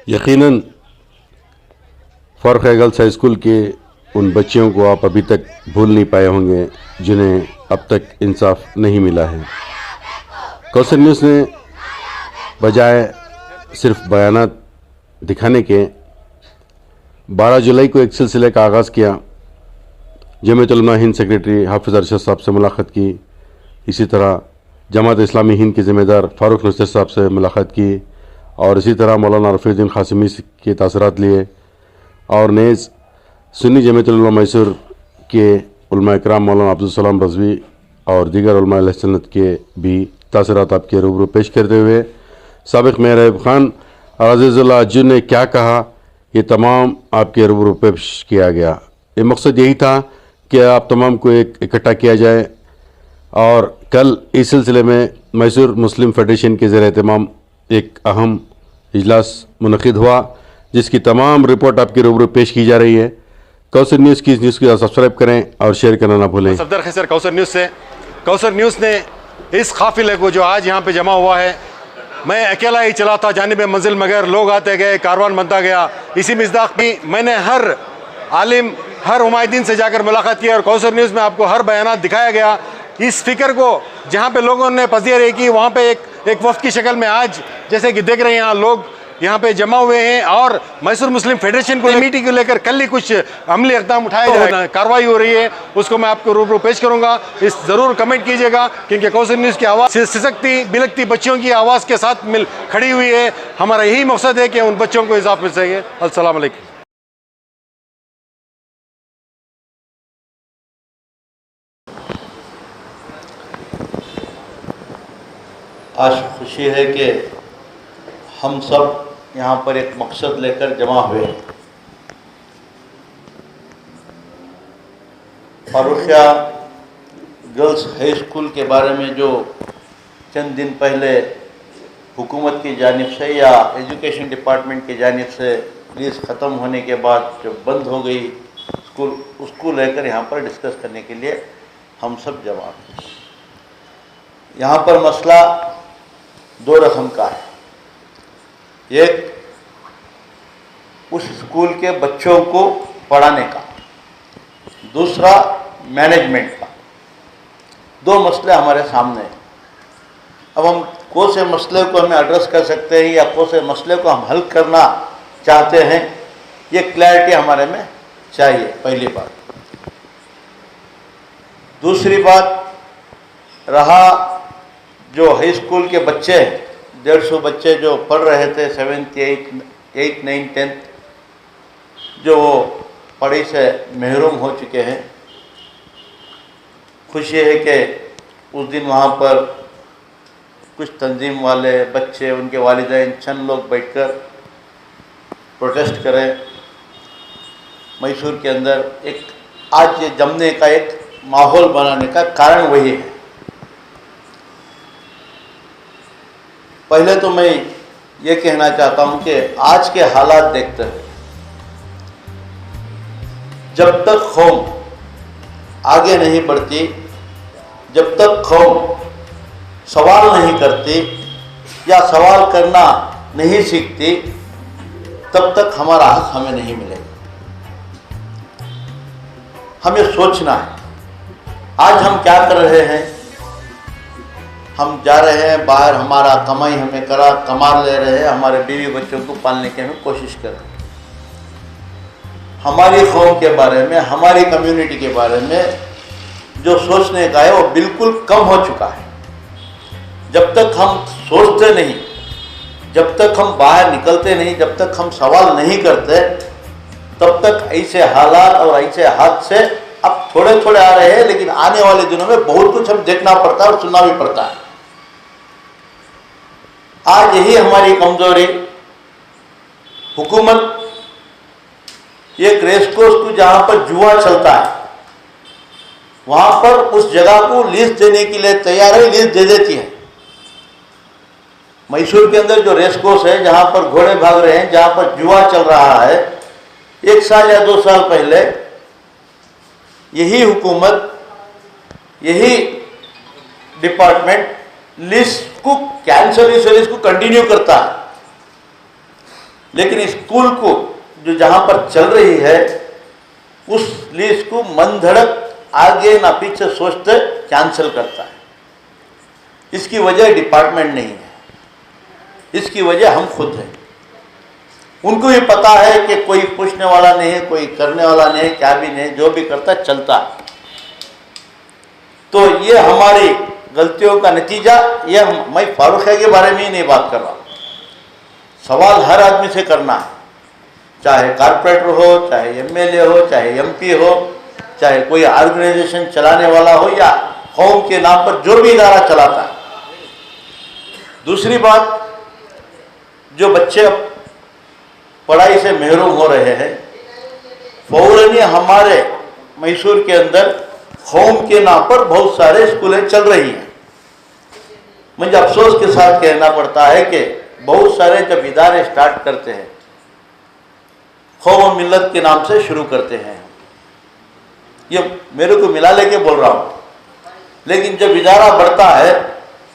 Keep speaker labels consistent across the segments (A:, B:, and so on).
A: यकीनन फ़र्क़ girls high school के उन बच्चियों को आप अभी तक भूल नहीं पाए होंगे जिन्हें अब तक इंसाफ नहीं मिला है। कौसर न्यूज़ ने बजाय सिर्फ बयानात दिखाने के 12 जुलाई को एक सिलसिले का आगाज़ किया। जमीयत उलमा हिंद सेक्रेटरी हाफिज़ अरशद साहब से मुलाकात की, इसी तरह जमात इस्लामी हिंद के ज़िम्मेदार फ़ारूक नसर साहब से मुलाकात की और इसी तरह मौलाना रफ़ीउद्दीन क़ासिमी के तासरात लिए और नेज़ सुन्नी जमीयत उलमा मैसूर के उलमा इकराम मौलाना अब्दुल सलाम रज़वी और दीगर उलमा अहले सुन्नत के भी तासरात आपके रूबरू पेश करते हुए साबिक़ मेयर अयूब ख़ान और अज़ीज़ुल्लाह अज्जू ने क्या कहा, ये तमाम आपके रूबरू पेश किया गया। ये मकसद यही था कि आप तमाम को इकट्ठा किया जाए और कल इस सिलसिले में मैसूर मुस्लिम फेडरेशन के ज़ेर एहतमाम एक अहम इजलास मुनक़िद हुआ जिसकी तमाम रिपोर्ट आपके रूबरू पेश की जा रही है। कौसर न्यूज़ की इस न्यूज़ को सब्सक्राइब करें और शेयर करना ना भूलें।
B: सफदर खैसर कौसर न्यूज़ से। कौसर न्यूज़ ने इस काफ़िले को जो आज यहाँ पे जमा हुआ है, मैं अकेला ही चला था जानिब मंजिल, मगर लोग आते गए, कारवान बनता गया। इसी मिज़दाक़ भी मैंने हर आलिम, हर उमायदीन से जाकर मुलाकात की और कौसर न्यूज़ में आपको हर बयानात दिखाया गया। इस फ़िक्र को जहाँ पे लोगों ने पज़ीर की, वहाँ पे एक वफ़्द की शक्ल में आज जैसे कि देख रहे हैं यहाँ लोग यहाँ पे जमा हुए हैं और मैसूर मुस्लिम फेडरेशन को मीटिंग को लेकर कल ही कुछ अमली इक़दाम उठाए जा रहे हैं, कार्रवाई हो रही है, उसको मैं आपको रूबरू पेश करूँगा। इस ज़रूर कमेंट कीजिएगा क्योंकि कौसर न्यूज़ की आवाज़ सिसकती बिलकती बच्चियों की आवाज़ के साथ मिल खड़ी हुई है। हमारा यही मकसद है कि उन बच्चों को इंसाफ मिल सके। अस्सलाम वालेकुम।
C: आज खुशी है कि हम सब यहाँ पर एक मकसद लेकर जमा हुए। फारूकिया गर्ल्स हाई स्कूल के बारे में जो चंद दिन पहले हुकूमत की जानिब से या एजुकेशन डिपार्टमेंट की जानिब से लीज ख़त्म होने के बाद जो बंद हो गई स्कूल, उसको लेकर यहाँ पर डिस्कस करने के लिए हम सब जमा हुए। यहाँ पर मसला दो रकम का है। एक उस स्कूल के बच्चों को पढ़ाने का, दूसरा मैनेजमेंट का। दो मसले हमारे सामने हैं। अब हम कौन से मसले को हमें एड्रेस कर सकते हैं या कौन से मसले को हम हल करना चाहते हैं, ये क्लैरिटी हमारे में चाहिए, पहली बात। दूसरी बात रहा जो हाई स्कूल के बच्चे, 150 बच्चे जो पढ़ रहे थे 7th 8th 9th 10th, जो पढ़ाई से महरूम हो चुके हैं। खुशी है कि उस दिन वहाँ पर कुछ तंजीम वाले बच्चे, उनके वालिदैन, चंद लोग बैठकर प्रोटेस्ट करें। मैसूर के अंदर एक आज ये जमने का एक माहौल बनाने का कारण वही है। पहले तो मैं ये कहना चाहता हूँ कि आज के हालात देखते हैं, जब तक कौम आगे नहीं बढ़ती, जब तक कौम सवाल नहीं करती या सवाल करना नहीं सीखती, तब तक हमारा हक हमें नहीं मिलेगा। हमें सोचना है आज हम क्या कर रहे हैं। हम जा रहे हैं बाहर, हमारा कमाई हमें कमा ले रहे हैं, हमारे बीवी बच्चों को पालने की हमें कोशिश कर रहे हैं। हमारी कौम के बारे में, हमारी कम्युनिटी के बारे में जो सोचने का है वो बिल्कुल कम हो चुका है। जब तक हम सोचते नहीं, जब तक हम बाहर निकलते नहीं, जब तक हम सवाल नहीं करते, तब तक ऐसे हालात और ऐसे हादसे अब थोड़े थोड़े आ रहे हैं, लेकिन आने वाले दिनों में बहुत कुछ हम देखना पड़ता है और सुनना भी पड़ता है। आज यही हमारी कमजोरी। हुकूमत एक रेस कोर्स को जहां पर जुआ चलता है, वहां पर उस जगह को लीज देने के लिए तैयार है, लीज दे देती है। मैसूर के अंदर जो रेस कोर्स है, जहां पर घोड़े भाग रहे हैं, जहां पर जुआ चल रहा है, 1 साल या 2 साल पहले यही हुकूमत, यही डिपार्टमेंट लिस्ट को कैंसिल, इस लिस्ट को कंटिन्यू करता है। लेकिन स्कूल को जो जहाँ पर चल रही है उस लीज को मन धड़क आगे ना पीछे सोचते कैंसिल करता है। इसकी वजह डिपार्टमेंट नहीं है, इसकी वजह हम खुद हैं। उनको भी पता है कि कोई पूछने वाला नहीं है, कोई करने वाला नहीं है, क्या भी नहीं, जो भी करता चलता है। तो ये हमारी गलतियों का नतीजा, ये मैं फारूक है के बारे में ही नहीं बात कर रहा, सवाल हर आदमी से करना है, चाहे कारपोरेटर हो, चाहे एमएलए हो, चाहे एमपी हो, चाहे कोई ऑर्गेनाइजेशन चलाने वाला हो या कौम के नाम पर जो भी इदारा चलाता है। दूसरी बात, जो बच्चे पढ़ाई से महरूम हो रहे हैं, फौरन ही हमारे मैसूर के अंदर कौम के नाम पर बहुत सारे स्कूलें चल रही हैं। मुझे अफसोस के साथ कहना पड़ता है कि बहुत सारे जब इदारे स्टार्ट करते हैं कौम और मिल्लत के नाम से शुरू करते हैं, ये मेरे को मिला लेके बोल रहा हूँ, लेकिन जब इदारा बढ़ता है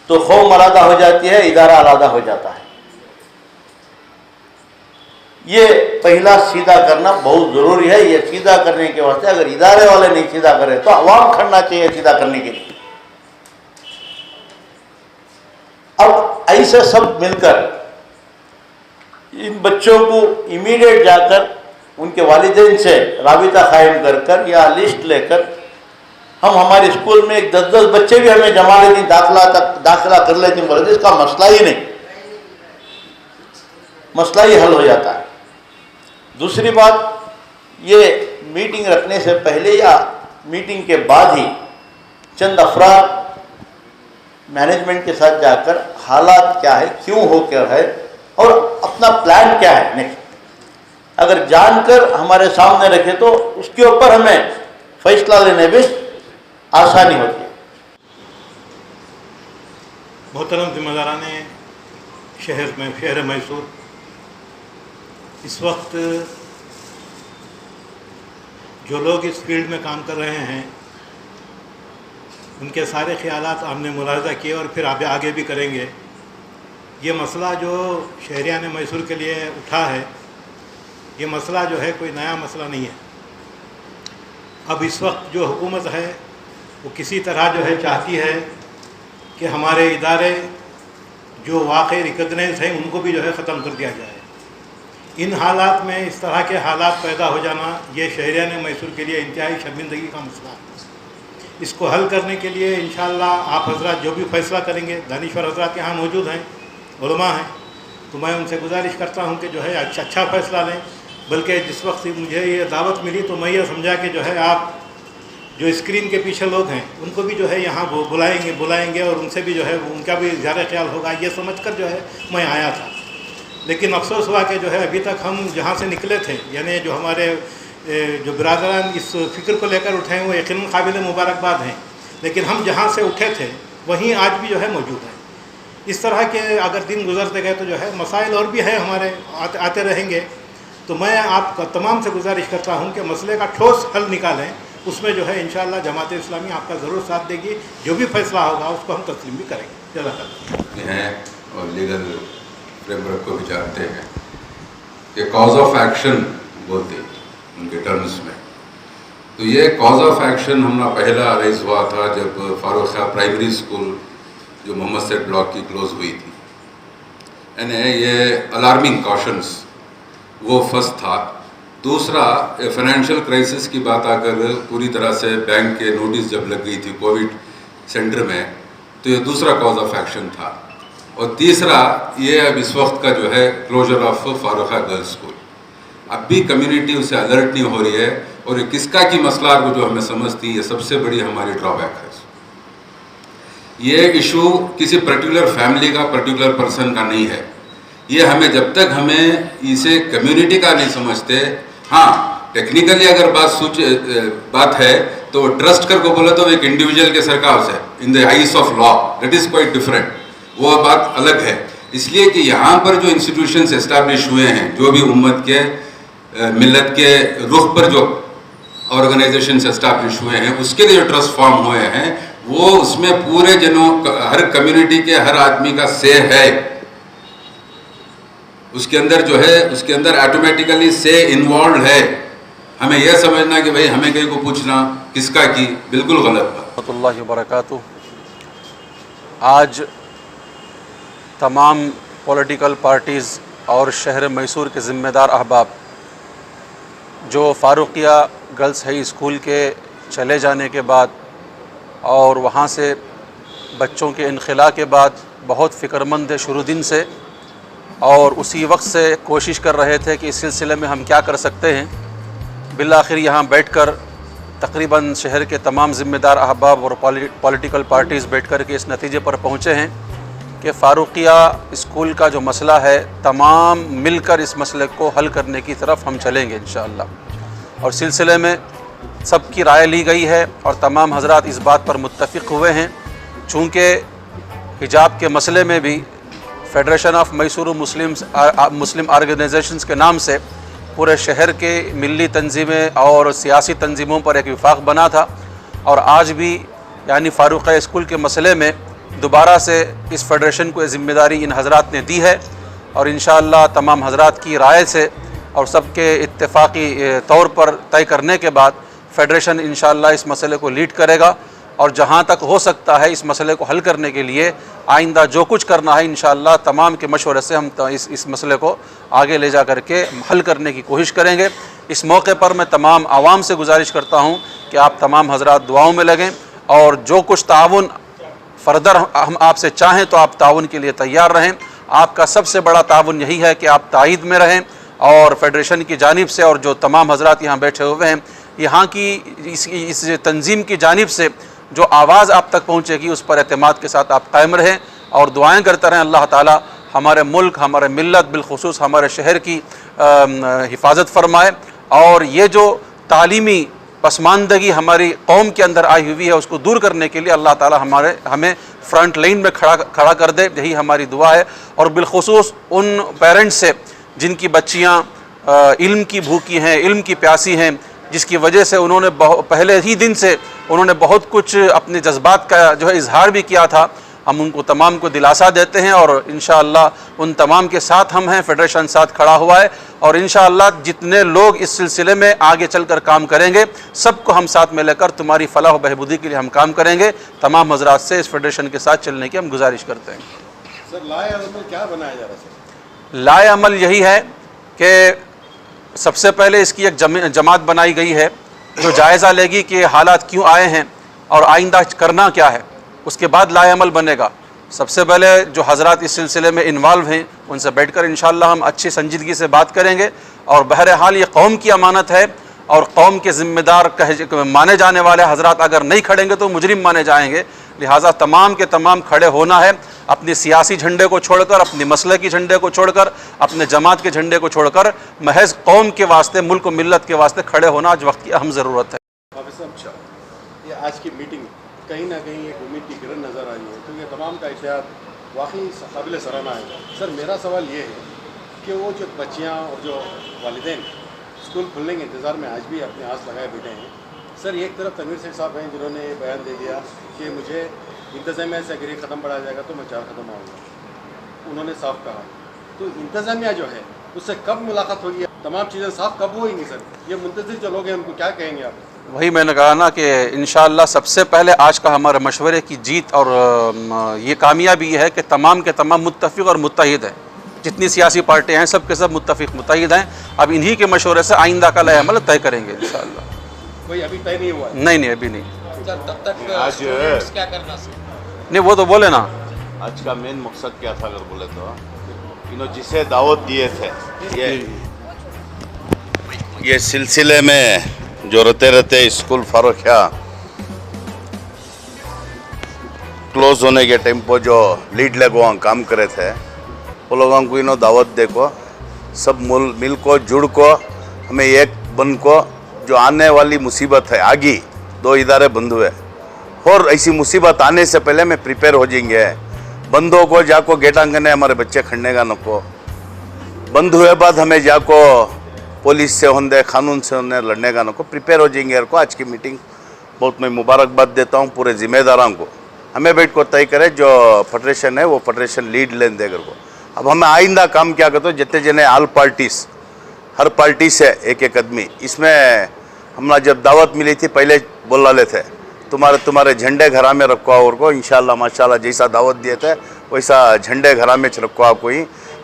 C: तो कौम अलग हो जाती है, इदारा अलग हो जाता है। ये पहला सीधा करना बहुत जरूरी है। ये सीधा करने के वास्ते अगर इदारे वाले नहीं सीधा करें तो अवाम खड़ना चाहिए सीधा करने के लिए। अब ऐसे सब मिलकर इन बच्चों को इमीडिएट जाकर उनके वालिदैन से राबिता कायम कर या लिस्ट लेकर हम हमारे स्कूल में 10-10 बच्चे भी हमें जमा लेती, दाखिला कर लेती, बोले इसका मसला ही नहीं, मसला ही हल हो जाता है। दूसरी बात, ये मीटिंग रखने से पहले या मीटिंग के बाद ही चंद अफराद मैनेजमेंट के साथ जाकर हालात क्या है, क्यों हो क्या है और अपना प्लान क्या है नेक्स्ट, अगर जानकर हमारे सामने रखे तो उसके ऊपर हमें फैसला लेने में आसानी होती है।
D: मोहतरम जिम्मेदारान शहर मैसूर, इस वक्त जो लोग इस फील्ड में काम कर रहे हैं उनके सारे ख्यालात हमने मुलाहजा किए और फिर आगे भी करेंगे। ये मसला जो शहरियान मैसूर के लिए उठा है, ये मसला जो है कोई नया मसला नहीं है। अब इस वक्त जो हुकूमत है वो किसी तरह जो है चाहती है कि हमारे इदारे जो वाकई रिकग्नाइज हैं उनको भी जो है ख़त्म कर दिया जाए। इन हालात में इस तरह के हालात पैदा हो जाना ये शहरियान मैसूर के लिए इंतहाई शर्मिंदगी का मसला है। इसको हल करने के लिए इंशाअल्लाह आप हजरात जो भी फ़ैसला करेंगे, दानिश्वर हजरात यहाँ मौजूद हैं, उलमा हैं, तो मैं उनसे गुजारिश करता हूँ कि जो है अच्छा फ़ैसला लें। बल्कि जिस वक्त मुझे ये दावत मिली तो मैं ये समझा कि जो है आप जो स्क्रीन के पीछे लोग हैं उनको भी जो है यहाँ बुलाएंगे और उनसे भी जो है उनका भी ज़्यादा ख्याल होगा, ये समझकर जो है मैं आया था। लेकिन अफसोस हुआ कि जो है अभी तक हम जहाँ से निकले थे, यानी जो हमारे जो बिरादरान इस फ़िक्र को लेकर उठे हैं वो यकीनन काबिल मुबारकबाद हैं, लेकिन हम जहाँ से उठे थे वहीं आज भी जो है मौजूद हैं। इस तरह के अगर दिन गुजरते गए तो जो है मसाइल और भी है हमारे आते रहेंगे। तो मैं आप तमाम से गुजारिश करता हूँ कि मसले का ठोस हल निकालें, उसमें जो है इंशाअल्लाह जमात इस्लामी आपका ज़रूर साथ देगी, जो भी फैसला होगा उसको हम तस्लीम भी करेंगे। जज़ाकल्लाह।
E: हैं और लीगल फ्रेमवर्क को भी जानते हैं, ये कॉज ऑफ एक्शन बोलते हैं उनके टर्म्स में। तो ये कॉज ऑफ एक्शन हमारा पहला रेज हुआ था जब फारूक खां प्राइमरी स्कूल जो मोहम्मद सेठ ब्लॉक की क्लोज हुई थी, यानी ये अलार्मिंग कॉशंस वो फर्स्ट था। दूसरा, फाइनेंशियल क्राइसिस की बात आकर पूरी तरह से बैंक के नोटिस जब लग गई थी कोविड सेंटर में, तो ये दूसरा कॉज ऑफ एक्शन था। और तीसरा ये अब इस वक्त का जो है closure of Farooq Khan girls school. अब भी कम्युनिटी उससे अलर्ट नहीं हो रही है और ये किसका की मसला को जो हमें समझती है, ये सबसे बड़ी हमारी ड्रॉबैक है। ये इशू किसी पर्टिकुलर फैमिली का, पर्टिकुलर पर्सन का नहीं है। ये हमें जब तक हमें इसे कम्युनिटी का नहीं समझते, हाँ टेक्निकली अगर बात है तो ट्रस्ट कर को बोला तो एक इंडिविजुअल के सरकार से in the eyes of law, that is quite different, वो बात अलग है। इसलिए कि यहाँ पर जो इंस्टीट्यूशंस एस्टैब्लिश हुए हैं, जो भी उम्मत के मिल्लत के रुख पर जो ऑर्गेनाइजेशंस एस्टैब्लिश हुए हैं, उसके लिए जो ट्रस्ट फॉर्म हुए हैं, वो उसमें पूरे जनों, हर कम्युनिटी के हर आदमी का से है। उसके अंदर जो है उसके अंदर ऑटोमेटिकली से इन्वॉल्व है। हमें यह समझना कि भाई हमें कहीं को पूछना किसका की, बिल्कुल गलत बात।
F: रहमतुल्लाहि व बरकातुहू। आज तमाम पॉलिटिकल पार्टीज़ और शहर मैसूर के ज़िम्मेदार अहबाब जो फ़ारुक़िया गर्ल्स हाई स्कूल के चले जाने के बाद और वहाँ से बच्चों के इनखला के बाद बहुत फ़िक्रमंद थे शुरू दिन से, और उसी वक्त से कोशिश कर रहे थे कि इस सिलसिले में हम क्या कर सकते हैं। बिलाखिर यहाँ बैठकर तकरीबन शहर के तमाम ज़िम्मेदार अहबाब और पॉलिटिकल पार्टीज़ बैठकर के इस नतीजे पर पहुँचे हैं कि फ़ारुक़िया स्कूल का जो मसला है तमाम मिलकर इस मसले को हल करने की तरफ हम चलेंगे इंशाअल्लाह। और सिलसिले में सबकी राय ली गई है और तमाम हज़रात इस बात पर मुत्तफ़िक़ हुए हैं, चूँकि हिजाब के मसले में भी federation of Mysore Muslim organisations के नाम से पूरे शहर के मिली तंजीमें और सियासी तंजीमों पर एक विफाक बना था, और आज भी यानी फ़ारुक़िया स्कूल के मसले में दोबारा से इस फेडरेशन को ज़िम्मेदारी इन हज़रात ने दी है। और इंशाअल्लाह तमाम हज़रात की राय से और सबके इत्तेफाकी तौर पर तय करने के बाद फेडरेशन इंशाअल्लाह इस मसले को लीड करेगा, और जहाँ तक हो सकता है इस मसले को हल करने के लिए आइंदा जो कुछ करना है इंशाअल्लाह तमाम के मशवरे से हम इस मसले को आगे ले जा कर के हल करने की कोशिश करेंगे। इस मौके पर मैं तमाम आवाम से गुजारिश करता हूँ कि आप तमाम हज़रात दुआओं में लगें, और जो कुछ ताउन फ़र्दर हम आपसे चाहें तो आप ताउन के लिए तैयार रहें। आपका सबसे बड़ा ताउन यही है कि आप ताईद में रहें, और फेडरेशन की जानिब से और जो तमाम हज़रात यहाँ बैठे हुए हैं यहाँ की इस तंजीम की जानिब से जो आवाज़ आप तक पहुँचेगी उस पर एतमाद के साथ आप कायम रहें और दुआएं करते रहें। अल्लाह ताला हमारे मुल्क, हमारे मिल्लत, बिलखुसूस हमारे शहर की हिफाजत फरमाए, और ये जो तालीमी पसमानदगी हमारी कौम के अंदर आई हुई है उसको दूर करने के लिए अल्लाह ताला हमें फ्रंट लाइन में खड़ा कर दे, यही हमारी दुआ है। और बिलखुसूस उन पेरेंट्स से जिनकी बच्चियाँ इल्म की भूखी हैं, इल्म की प्यासी हैं, जिसकी वजह से उन्होंने पहले ही दिन से उन्होंने बहुत कुछ अपने जज्बात का जो है इजहार भी किया था, हम उनको तमाम को दिलासा देते हैं और इंशाअल्लाह उन तमाम के साथ हम हैं। फेडरेशन साथ खड़ा हुआ है और इंशाअल्लाह जितने लोग इस सिलसिले में आगे चलकर काम करेंगे सबको हम साथ में लेकर तुम्हारी फलाह व बहबूदी के लिए हम काम करेंगे। तमाम हजरात से इस फेडरेशन के साथ चलने की हम गुजारिश करते हैं।
B: सर लाए अमल क्या बनाया जा रहा है?
F: लाए अमल यही है कि सबसे पहले इसकी एक जमात बनाई गई है जो जायज़ा लेगी कि हालात क्यों आए हैं और आइंदा करना क्या है, उसके बाद लाए अमल बनेगा। सबसे पहले जो हज़रात इस सिलसिले में इन्वॉल्व हैं उनसे बैठकर इंशाअल्लाह हम अच्छी संजीदगी से बात करेंगे। और बहरहाल ये कौम की अमानत है और कौम के ज़िम्मेदार माने जाने वाले हज़रात अगर नहीं खड़ेंगे तो मुजरिम माने जाएंगे। लिहाजा तमाम के तमाम खड़े होना है, अपने सियासी झंडे को छोड़कर, अपने मसले की झंडे को छोड़कर, अपने जमात के झंडे को छोड़कर महज कौम के वास्ते, मुल्क व मिल्लत के वास्ते खड़े होना आज वक्त की अहम ज़रूरत है।
B: ये आज की मीटिंग कहीं ना कहीं एक उम्मीद की किरण नज़र आ रही है, क्योंकि तमाम का इत्तेहाद वाकई काबिल सराहना है। सर मेरा सवाल ये है कि वो जो बच्चियाँ और जो वालिदैन स्कूल खुलने के इंतज़ार में आज भी अपने आस लगाए बैठे हैं। सर एक तरफ तनवीर शेख साहब हैं जिन्होंने बयान दे दिया कि मुझे इंतज़ामिया से अगर ये ख़त्म पढ़ाया जाएगा तो मैं 4 ख़त्म आऊँगा, उन्होंने साफ कहा। तो इंतज़ामिया जो है उससे कब मुलाकात होगी, तमाम चीज़ें साफ कब होंगी? सर ये मुंतज़िर जो लोग हैं उनको क्या कहेंगे आप?
F: वही मैंने कहा ना कि इंशाअल्लाह सबसे पहले आज का हमारे मशवरे की जीत और ये कामयाबी ये है कि तमाम के तमाम मुत्तफ़िक़ और मुत्तहिद हैं। जितनी सियासी पार्टियाँ हैं सब के सब मुत्तफ़िक़ मुत्तहिद हैं। अब इन्हीं के मशवरे से आइंदा का लाए अमल तय करेंगे इंशाअल्लाह।
B: कोई अभी तय नहीं हुआ है?
F: नहीं अभी नहीं।
G: तब तक
C: आज
G: क्या करना सर?
F: नहीं वो तो बोले ना,
C: आज का मेन मकसद क्या था अगर बोले तो इन्होंने जिसे दावत दिए थे ये सिलसिले में जो रहते स्कूल फ़ारुक़िया क्लोज होने के टाइम पर जो लीड लगवा काम करे थे वो लोगों को इन्होंने दावत दे को सब मिल को जुड़ को हमें एक बन को जो आने वाली मुसीबत है आगे 2 इदारे बंद हुए और ऐसी मुसीबत आने से पहले मैं प्रिपेयर हो जाएंगे। बंदों को जाको गेट आंगने हमारे बच्चे खड़ने का नको, बंद हुए बाद हमें जाको पुलिस से होंगे कानून से होने लड़ने का नको, प्रिपेयर हो जाएंगे। को आज की मीटिंग बहुत मैं मुबारकबाद देता हूँ पूरे ज़िम्मेदारों को। हमें बैठ को तय करे जो फेडरेशन है वो फेडरेशन लीड लेने देकर को अब हमें आइंदा काम क्या करते हो, जितने जने ऑल पार्टीज, हर पार्टी से एक एक आदमी, इसमें हमने जब दावत मिली थी पहले बोल रहे थे तुम्हारे झंडे घरा में रखो और को इंशाल्लाह माशाल्लाह, जैसा दावत दिए थे वैसा झंडे घरा में रखो आप कोई,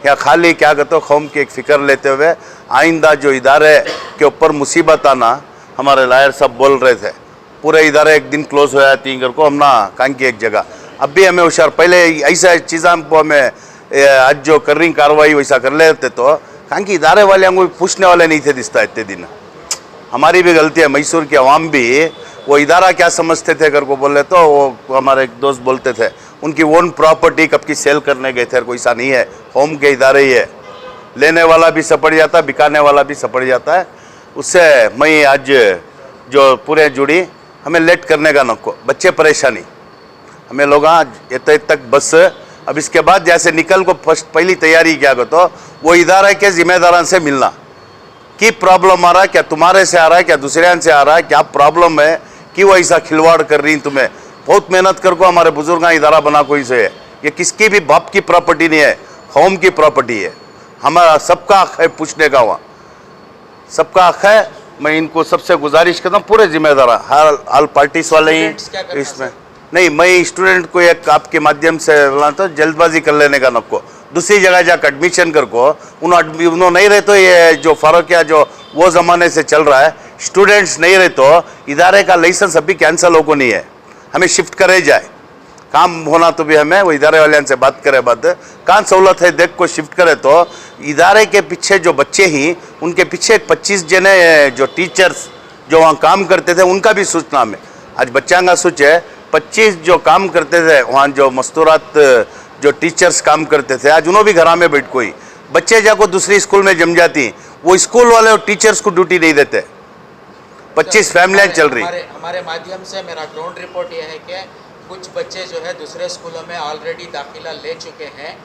C: या खाली क्या कहते हो कौम की एक फ़िक्र लेते हुए आइंदा जो इदारे के ऊपर मुसीबत आना, हमारे लायर साहब बोल रहे थे पूरे इदारे एक दिन क्लोज हो जाती हैं को हमना कान की एक जगह। अब भी हमें होशियार, पहले ऐसा चीज़ा हमको हमें आज जो कर रही कार्रवाई वैसा कर लेते तो कान की इदारे वाले हमको पूछने वाले नहीं थे दिखता इतने दिन। हमारी भी गलती है, मैसूर की आवाम भी वो इदारा क्या समझते थे अगर को बोले तो वो हमारे एक दोस्त बोलते थे उनकी ओन प्रॉपर्टी कब की सेल करने गए थे, कोई ऐसा नहीं है, होम के इदारे ही है, लेने वाला भी सपड़ जाता है, बिकाने वाला भी सपड़ जाता है। उससे मैं आज जो पूरे जुड़ी हमें लेट करने का नको, बच्चे परेशानी, हमें लोग आज इतने तक बस अब इसके बाद जैसे निकल को फर्स्ट पहली तैयारी क्या कर तो वो इदारा के जिम्मेदारान से मिलना कि प्रॉब्लम आ रहा है, क्या तुम्हारे से आ रहा है, क्या दूसरे से आ रहा है, क्या प्रॉब्लम है कि वो ऐसा खिलवाड़ कर रही तुम्हें, बहुत मेहनत कर को हमारे बुजुर्ग इदारा बना कोई से है, ये किसकी भी बाप की प्रॉपर्टी नहीं है, होम की प्रॉपर्टी है, हमारा सबका हक है पूछने का, वहाँ सबका हक है। मैं इनको सबसे गुजारिश करता हूँ पूरे जिम्मेदार हर ऑल पार्टीज वाले ही इसमें नहीं, मैं स्टूडेंट को एक आपके माध्यम से बोला तो जल्दबाजी कर लेने का नको, दूसरी जगह जाकर एडमिशन कर को उन्होंने नहीं रहे तो ये जो फारूकिया जो वो ज़माने से चल रहा है, स्टूडेंट्स नहीं रहे तो इदारे का लाइसेंस अभी कैंसिल हो को नहीं है, हमें शिफ्ट करे जाए, काम होना तो भी हमें वो इदारे वाले से बात करे, बाद कहाँ सहूलत है देख को शिफ्ट करे तो इदारे के पीछे जो बच्चे ही उनके पीछे 25 जने जो टीचर्स जो वहाँ काम करते थे उनका भी सूचना में आज बच्चा का सोच है, 25 जो काम करते थे वहाँ जो मस्तूरात जो टीचर्स काम करते थे आज उन्होंने भी घरा में बैठ कोई बच्चे जाको दूसरी स्कूल में जम जाती, वो स्कूल वाले और टीचर्स को ड्यूटी नहीं देते, 25 फैमिलियाँ चल रही।
G: हमारे माध्यम से मेरा ग्राउंड रिपोर्ट यह है कि कुछ बच्चे जो है दूसरे स्कूलों में ऑलरेडी दाखिला ले चुके हैं,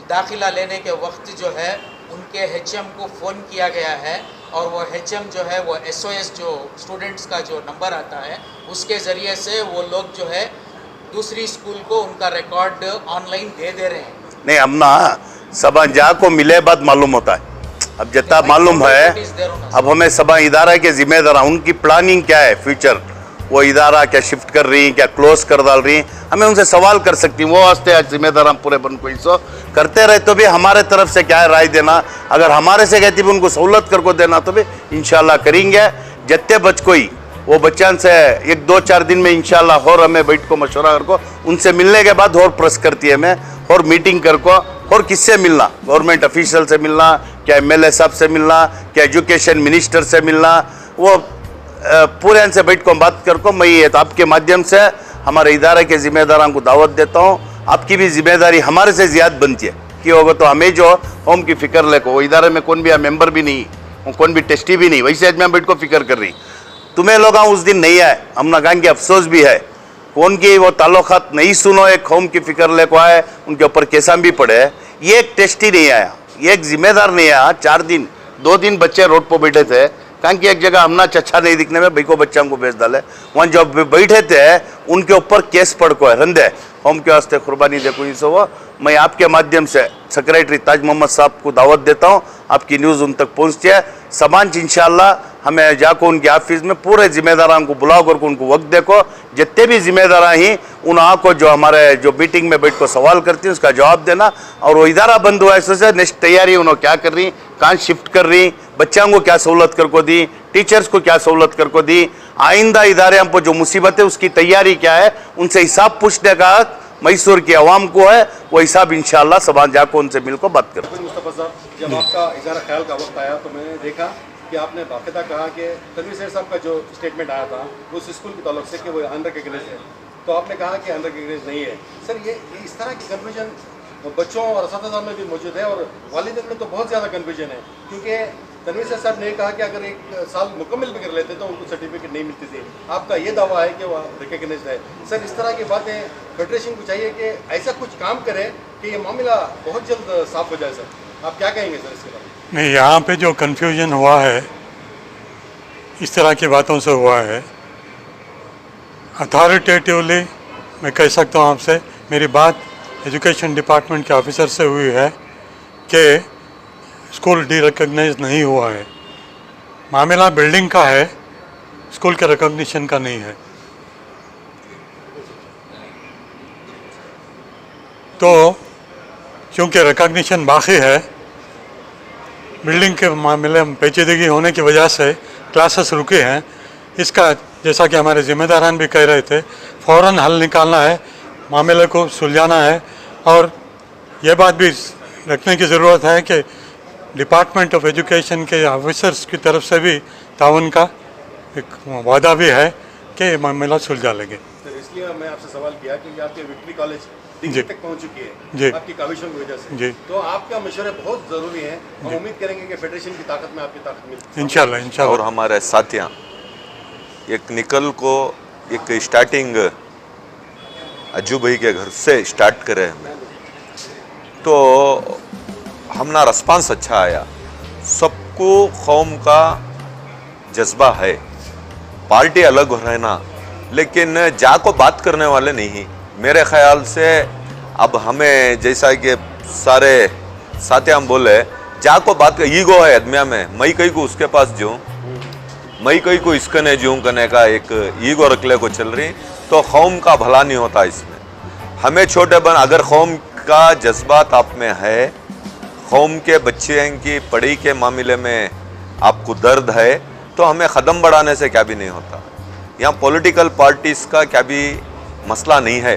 G: दाखिला लेने के वक्त जो है उनके HM को फ़ोन किया गया है और वो HM जो है वो SOS जो स्टूडेंट्स का जो नंबर आता है उसके ज़रिए से वो लोग जो है दूसरी स्कूल को उनका रिकॉर्ड ऑनलाइन दे रहे हैं।
C: नहीं हम ना सबा जा को मिले बाद मालूम होता है, अब जितना मालूम है अब हमें सबा इदारा के जिम्मेदार उनकी प्लानिंग क्या है फ्यूचर, वो इदारा क्या शिफ्ट कर रही क्या क्लोज कर डाल रही, हमें उनसे सवाल कर सकती हैं, वो वास्ते आज जिम्मेदार हम पूरे बन कोई सो करते रहे तो भी हमारे तरफ से क्या है राय देना, अगर हमारे से कहती भी उनको सहूलत कर को देना तो भी इंशाल्लाह करेंगे। जितने बच कोई वो बच्चन से 1-2-4 दिन में इंशाल्लाह और हमें बैठ को मशवरा कर को उनसे मिलने के बाद और प्रेस करती है हमें और मीटिंग कर को और किससे मिलना, गवर्नमेंट ऑफिशियल से मिलना, क्या MLA साहब से मिलना, क्या एजुकेशन मिनिस्टर से मिलना, वो पूरे से बैठ को बात कर को मैं ये तो आपके माध्यम से हमारे इदारे के जिम्मेदारों को दावत देता हूँ, आपकी भी जिम्मेदारी हमारे से ज़्यादा बनती है कि होगा तो हमें जो होम की फ़िक्र ले को, वो इदारे में कौन भी मेंबर भी नहीं, कौन भी टेस्टी भी नहीं, वैसे आज मैं बैठ को फिक्र कर रही, तुम्हें लोग उस दिन नहीं आए, हमने कहा कि अफसोस भी है, कौन की वो ताल्लुकात नहीं सुनो, एक होम की फ़िक्र ले को आए, उनके ऊपर केसा भी पड़े, ये एक टेस्टी नहीं आया, ये एक जिम्मेदार नहीं आया। 2 दिन बच्चे रोड पर बैठे थे, कहाँ की एक जगह हमना अच्छा नहीं दिखने में भाई को बच्चों को भेज डाले, वहाँ जो बैठे थे उनके ऊपर केस पड़ को है, रंदे होम के वास्ते कुर्बानी देखो इस वो। मैं आपके माध्यम से सेक्रेटरी ताज मोहम्मद साहब को दावत देता हूँ, आपकी न्यूज़ उन तक पहुँचती है, समाज इंशाल्लाह हमें जाको उनके ऑफिस में पूरे जिम्मेदारों को बुलाओ करके उनको वक्त देखो, जितने भी जिम्मेदार ही उन को जो हमारे जो मीटिंग में बैठ को सवाल करती है उसका जवाब देना, और वो इदारा बंद हुआ है नेक्स्ट तैयारी उन्होंने क्या कर रही, कहाँ शिफ्ट कर रही, बच्चों को क्या सहूलत कर को दी, टीचर्स को क्या सहूलत कर को दी, आइंदा इदारे हम पर जो मुसीबत है उसकी तैयारी क्या है, उनसे हिसाब पूछने का मैसूर की आवाम को है, वो हिसाब इंशाल्लाह सबान जाकर उनसे मिल को बात कर।
B: मुस्तफा साहब, जब आपका इज़हार ख्याल का वक्त आया तो मैंने देखा कि आपने बाकायदा कहा कि तनवीर सैयद साहब का जो स्टेटमेंट आया था उस स्कूल के ताल्लुक से कि वो अनरिकॉग्नाइज्ड है, तो आपने कहा कि अनरिकॉग्नाइज्ड नहीं है। सर ये इस तरह की कन्फ्यूजन बच्चों और असातिज़ा में भी मौजूद है और वालिदैन में तो बहुत ज़्यादा कन्फ्यूजन है, क्योंकि तनवीर सैयद साहब ने कहा कि अगर 1 साल मुकम्मल भी कर लेते तो उनको सर्टिफिकेट नहीं मिलती थी, आपका ये दावा है कि वह रिकॉग्नाइज्ड है। सर इस तरह की बातें फेडरेशन को चाहिए कि ऐसा कुछ काम करे कि ये मामला बहुत जल्द साफ हो जाए। सर आप क्या कहेंगे सर इसके बारे में?
H: नहीं, यहाँ पे जो कन्फ्यूजन हुआ है इस तरह की बातों से हुआ है, अथॉरिटेटिवली मैं कह सकता हूँ आपसे, मेरी बात एजुकेशन डिपार्टमेंट के ऑफिसर से हुई है के स्कूल डी रिकॉग्नाइज नहीं हुआ है। मामला बिल्डिंग का है, स्कूल के रिकॉग्निशन का नहीं है। तो क्योंकि रिकॉग्निशन बाकी है, बिल्डिंग के मामले में पेचीदगी होने की वजह से क्लासेस रुके हैं। इसका जैसा कि हमारे ज़िम्मेदारान भी कह रहे थे, फ़ौरन हल निकालना है, मामले को सुलझाना है। और ये बात भी रखने की ज़रूरत है कि डिपार्टमेंट ऑफ एजुकेशन के ऑफिसर्स की तरफ से भी ताउन का एक वादा भी है कि ये मामला सुलझा लेंगे।
B: तो इसलिए मैं आपसे सवाल किया कि आपके विक्ट्री कॉलेज
H: जी।
B: दिल्ली तक पहुंच चुकी है
H: जी।
B: आपकी काविशों की वजह से।
H: जी।
B: तो आपका मशवरे बहुत ज़रूरी है। हम उम्मीद करेंगे कि फेडरेशन की ताकत में आपकी ताकत मिले
H: इंशाल्लाह
I: और
H: इंशाल्लाह।
I: हमारे साथियाँ एक निकल को एक स्टार्टिंग अज्जू भाई के घर से स्टार्ट करे हमें, तो हमारा रिस्पांस अच्छा आया। सबको कौम का जज्बा है, पार्टी अलग हो रहना, लेकिन जा को बात करने वाले नहीं। मेरे ख्याल से अब हमें जैसा कि सारे साथियाँ बोले, जा को बात का ईगो है आदमिया में, मई कई को उसके पास जाऊँ, मई कई को इसके ने जूँ करने का एक ईगो रखले को चल रही, तो कौम का भला नहीं होता इसमें। हमें छोटे बन, अगर कौम का जज्बात आप में है, कौम के बच्चे की पढ़ाई के मामले में आपको दर्द है, तो हमें कदम बढ़ाने से क्या भी नहीं होता। यहाँ पॉलिटिकल पार्टीज़ का क्या भी मसला नहीं है।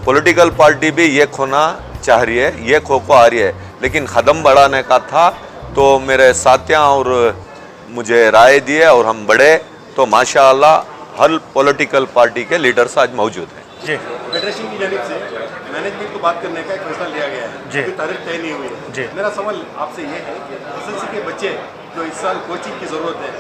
I: पॉलिटिकल पार्टी भी ये खोना चाह रही है, ये खो को आ रही है, लेकिन कदम बढ़ाने का था। तो मेरे साथियाँ और मुझे राय दिए और हम बढ़े, तो माशाअल्लाह हर पॉलिटिकल पार्टी के लीडर्स आज मौजूद हैं।
H: जी
B: फेडरेशन की जानिब से मैनेजमेंट को बात करने का एक फैसला लिया गया है।
H: जी।
B: कोई तारीख तय नहीं हुई है।
H: जी।
B: मेरा सवाल आपसे ये है कि एसएलसी के बच्चे जो इस साल कोचिंग की ज़रूरत है,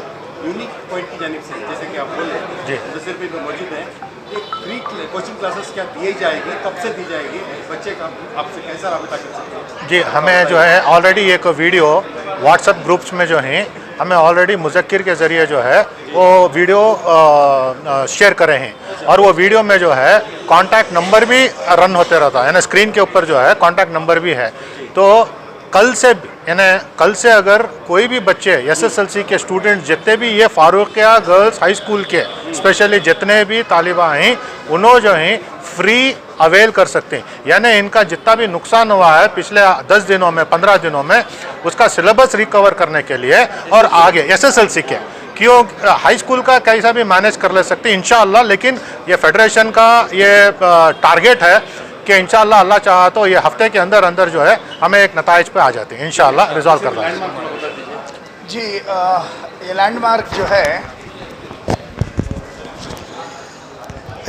B: यूनिक पॉइंट की जानिब से, जैसे कि आप बोले
H: जी।
B: जो सिर्फ भी मौजूद हैं, एक फ्री कोचिंग क्लासेस क्या दी जाएगी, कब से दी जाएगी, बच्चे का आपसे कैसा राबिता कर सकते हैं?
J: जी, हमें जो है ऑलरेडी एक वीडियो व्हाट्सएप ग्रुप्स में जो हैं, हमें ऑलरेडी मुज़क्किर के ज़रिए जो है वो वीडियो शेयर करे हैं। और वो वीडियो में जो है कॉन्टैक्ट नंबर भी रन होते रहता है ना, स्क्रीन के ऊपर जो है कॉन्टैक्ट नंबर भी है। तो कल से यानी कल से अगर कोई भी बच्चे एसएसएलसी के स्टूडेंट जितने भी ये फारूकिया गर्ल्स हाई स्कूल के स्पेशली जितने भी तालिबा हैं, उन्होंने जो हैं फ्री अवेल कर सकते हैं। यानी इनका जितना भी नुकसान हुआ है पिछले 10 दिनों में 15 दिनों में, उसका सिलेबस रिकवर करने के लिए और आगे एसएसएलसी के क्यों हाई स्कूल का कैसा भी मैनेज कर ले सकते हैं इंशाअल्लाह। लेकिन ये फेडरेशन का ये टारगेट है कि इंशाअल्लाह अल्लाह चाहा तो ये हफ्ते के अंदर अंदर जो है हमें एक नताइज पे आ जाते हैं, इंशाअल्लाह रिजॉल्व कर रहा है।
K: जी, ये लैंडमार्क जो है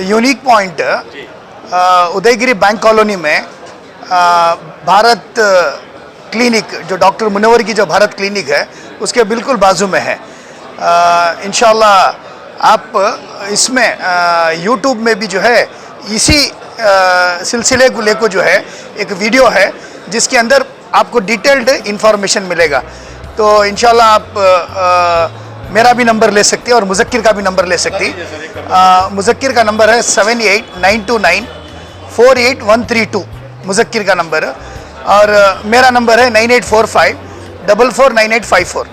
K: unique point Udayagiri bank colony में भारत क्लिनिक, जो डॉक्टर मुनव्वर की जो भारत क्लिनिक है उसके बिल्कुल बाजू में है। इंशाअल्लाह आप इसमें यूट्यूब में भी जो है इसी सिलसिले को लेकर जो है एक वीडियो है जिसके अंदर आपको डिटेल्ड इंफॉर्मेशन मिलेगा। तो इंशाल्लाह आप मेरा भी नंबर ले सकते हैं और मुज़क्किर का भी नंबर ले सकती हैं। मुज़क्किर का नंबर है 7892948132, मुज़क्किर का नंबर है। और मेरा नंबर है 9845449854।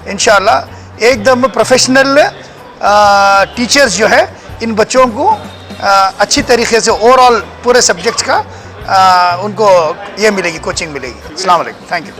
K: इंशाल्लाह एकदम प्रोफेशनल टीचर्स जो है इन बच्चों को अच्छी तरीके से ओवरऑल पूरे सब्जेक्ट्स का उनको ये मिलेगी, कोचिंग मिलेगी। अस्सलाम वालेकुम, थैंक यू।